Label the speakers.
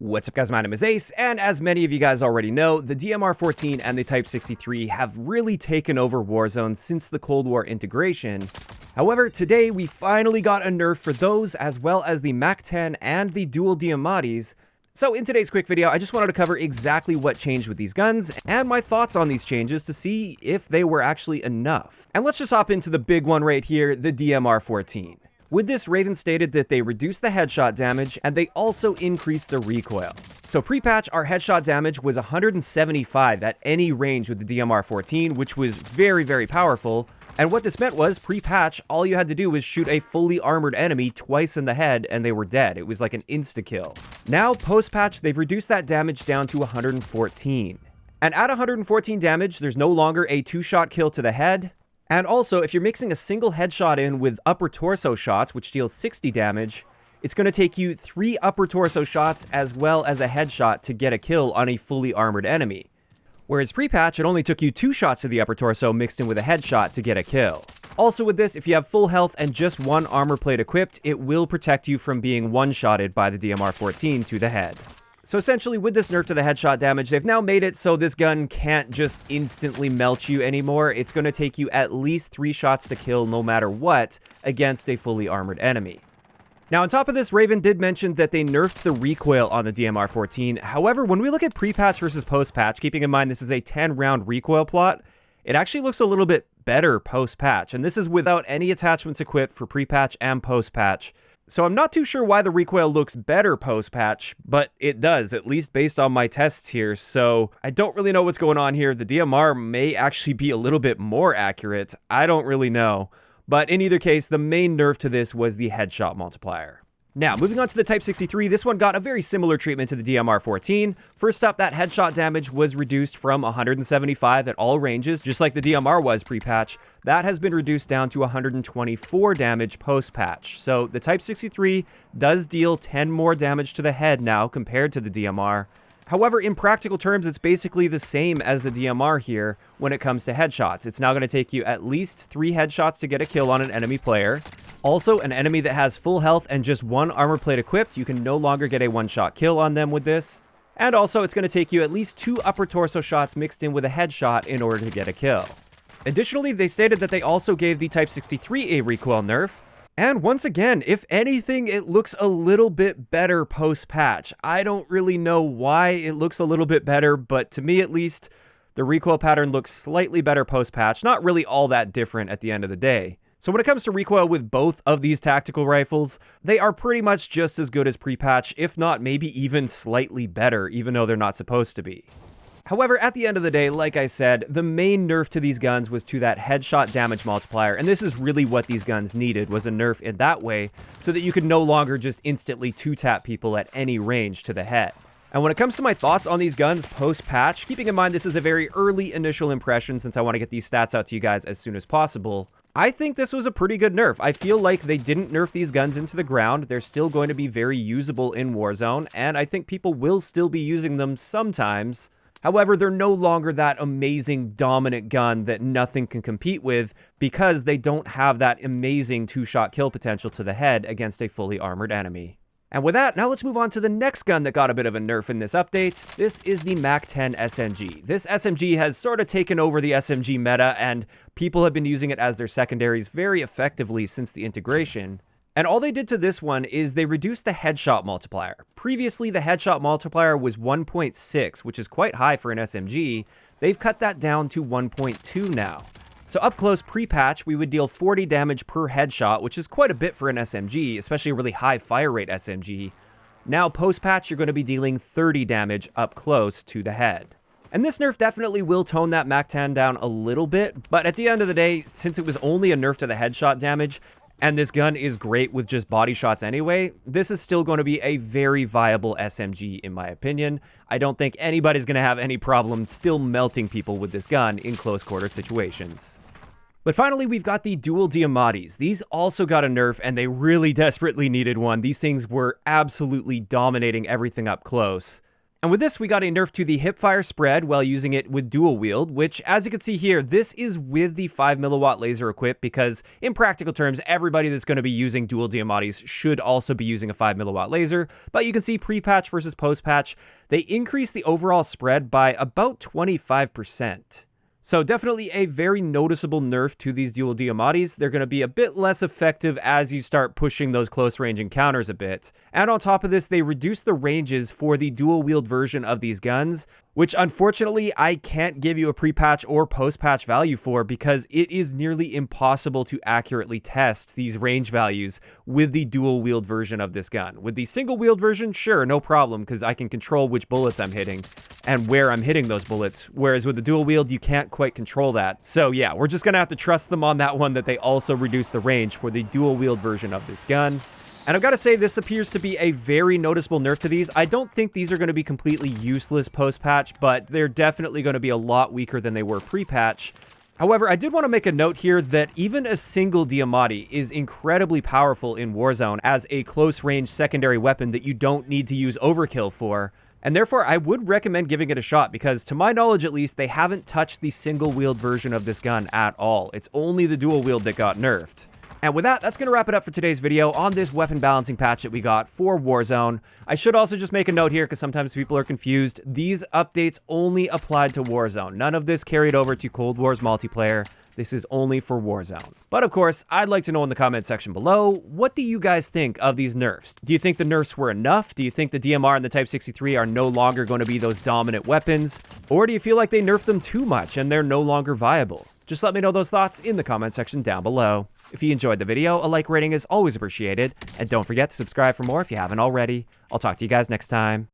Speaker 1: What's up guys, my name is Ace, and as many of you guys already know, the DMR 14 and the Type 63 have really taken over Warzone since the Cold War integration. However, today we finally got a nerf for those, as well as the Mac 10 and the dual Diamattis. So in today's quick video, I just wanted to cover exactly what changed with these guns, and my thoughts on these changes to see if they were actually enough. And let's just hop into the big one right here, the DMR 14. With this, Raven stated that they reduced the headshot damage, and they also increased the recoil. So pre-patch, our headshot damage was 175 at any range with the DMR 14, which was very, very powerful. And what this meant was, pre-patch, all you had to do was shoot a fully armored enemy twice in the head, and they were dead. It was like an insta-kill. Now, post-patch, they've reduced that damage down to 114. And at 114 damage, there's no longer a two-shot kill to the head. And also, if you're mixing a single headshot in with upper torso shots, which deals 60 damage, it's going to take you 3 upper torso shots as well as a headshot to get a kill on a fully armored enemy. Whereas pre-patch, it only took you 2 shots to the upper torso mixed in with a headshot to get a kill. Also with this, if you have full health and just 1 armor plate equipped, it will protect you from being one-shotted by the DMR 14 to the head. So essentially, with this nerf to the headshot damage, they've now made it so this gun can't just instantly melt you anymore. It's going to take you at least 3 shots to kill no matter what against a fully armored enemy. Now, on top of this, Raven did mention that they nerfed the recoil on the DMR 14. However, when we look at pre-patch versus post-patch, keeping in mind this is a 10-round recoil plot, it actually looks a little bit better post-patch. And this is without any attachments equipped for pre-patch and post-patch. So I'm not too sure why the recoil looks better post-patch, but it does, at least based on my tests here. So I don't really know what's going on here. The DMR may actually be a little bit more accurate. I don't really know. But in either case, the main nerf to this was the headshot multiplier. Now, moving on to the Type 63, this one got a very similar treatment to the DMR 14. First up, that headshot damage was reduced from 175 at all ranges, just like the DMR was pre-patch. That has been reduced down to 124 damage post-patch. So the Type 63 does deal 10 more damage to the head now compared to the DMR. However, in practical terms, it's basically the same as the DMR here when it comes to headshots. It's now going to take you at least 3 headshots to get a kill on an enemy player. Also, an enemy that has full health and just 1 armor plate equipped, you can no longer get a one-shot kill on them with this. And also, it's going to take you at least 2 upper torso shots mixed in with a headshot in order to get a kill. Additionally, they stated that they also gave the Type 63 a recoil nerf. And once again, if anything, it looks a little bit better post-patch. I don't really know why it looks a little bit better, but to me at least, the recoil pattern looks slightly better post-patch. Not really all that different at the end of the day. So when it comes to recoil with both of these tactical rifles, they are pretty much just as good as pre-patch, if not maybe even slightly better, even though they're not supposed to be. However, at the end of the day, like I said, the main nerf to these guns was to that headshot damage multiplier, and this is really what these guns needed, was a nerf in that way, so that you could no longer just instantly two-tap people at any range to the head. And when it comes to my thoughts on these guns post-patch, keeping in mind this is a very early initial impression since I want to get these stats out to you guys as soon as possible, I think this was a pretty good nerf. I feel like they didn't nerf these guns into the ground. They're still going to be very usable in Warzone, and I think people will still be using them sometimes. However, they're no longer that amazing dominant gun that nothing can compete with because they don't have that amazing 2-shot kill potential to the head against a fully armored enemy. And with that, now let's move on to the next gun that got a bit of a nerf in this update. This is the Mac 10 SMG. This SMG has sort of taken over the SMG meta, and people have been using it as their secondaries very effectively since the integration. And all they did to this one is they reduced the headshot multiplier. Previously, the headshot multiplier was 1.6, which is quite high for an SMG. They've cut that down to 1.2 now. So up close pre-patch, we would deal 40 damage per headshot, which is quite a bit for an SMG, especially a really high fire rate SMG. Now post-patch, you're going to be dealing 30 damage up close to the head. And this nerf definitely will tone that Mac 10 down a little bit, but at the end of the day, since it was only a nerf to the headshot damage, and this gun is great with just body shots anyway, this is still going to be a very viable SMG in my opinion. I don't think anybody's going to have any problem still melting people with this gun in close quarter situations. But finally, we've got the dual Diamattis. These also got a nerf, and they really desperately needed one. These things were absolutely dominating everything up close. And with this, we got a nerf to the hipfire spread while using it with dual wield, which, as you can see here, this is with the 5 milliwatt laser equipped because, in practical terms, everybody that's going to be using dual Diamattis should also be using a 5 milliwatt laser. But you can see pre-patch versus post-patch, they increase the overall spread by about 25%. So definitely a very noticeable nerf to these dual Diamattis. They're going to be a bit less effective as you start pushing those close range encounters a bit. And on top of this, they reduce the ranges for the dual wield version of these guns, which unfortunately I can't give you a pre-patch or post-patch value for because it is nearly impossible to accurately test these range values with the dual wield version of this gun. With the single wield version, sure, no problem, because I can control which bullets I'm hitting and where I'm hitting those bullets, whereas with the dual wield, you can't quite control that. So yeah, we're just gonna have to trust them on that one, that they also reduce the range for the dual wield version of this gun. And I've got to say, this appears to be a very noticeable nerf to these. I don't think these are going to be completely useless post-patch, but they're definitely going to be a lot weaker than they were pre-patch. However, I did want to make a note here that even a single Diamatti is incredibly powerful in Warzone as a close-range secondary weapon that you don't need to use overkill for. And therefore, I would recommend giving it a shot because, to my knowledge at least, they haven't touched the single-wield version of this gun at all. It's only the dual-wield that got nerfed. And with that, that's going to wrap it up for today's video on this weapon balancing patch that we got for Warzone. I should also just make a note here because sometimes people are confused. These updates only applied to Warzone. None of this carried over to Cold War's multiplayer. This is only for Warzone. But of course, I'd like to know in the comment section below, what do you guys think of these nerfs? Do you think the nerfs were enough? Do you think the DMR and the Type 63 are no longer going to be those dominant weapons? Or do you feel like they nerfed them too much and they're no longer viable? Just let me know those thoughts in the comment section down below. If you enjoyed the video, a like rating is always appreciated, and don't forget to subscribe for more if you haven't already. I'll talk to you guys next time.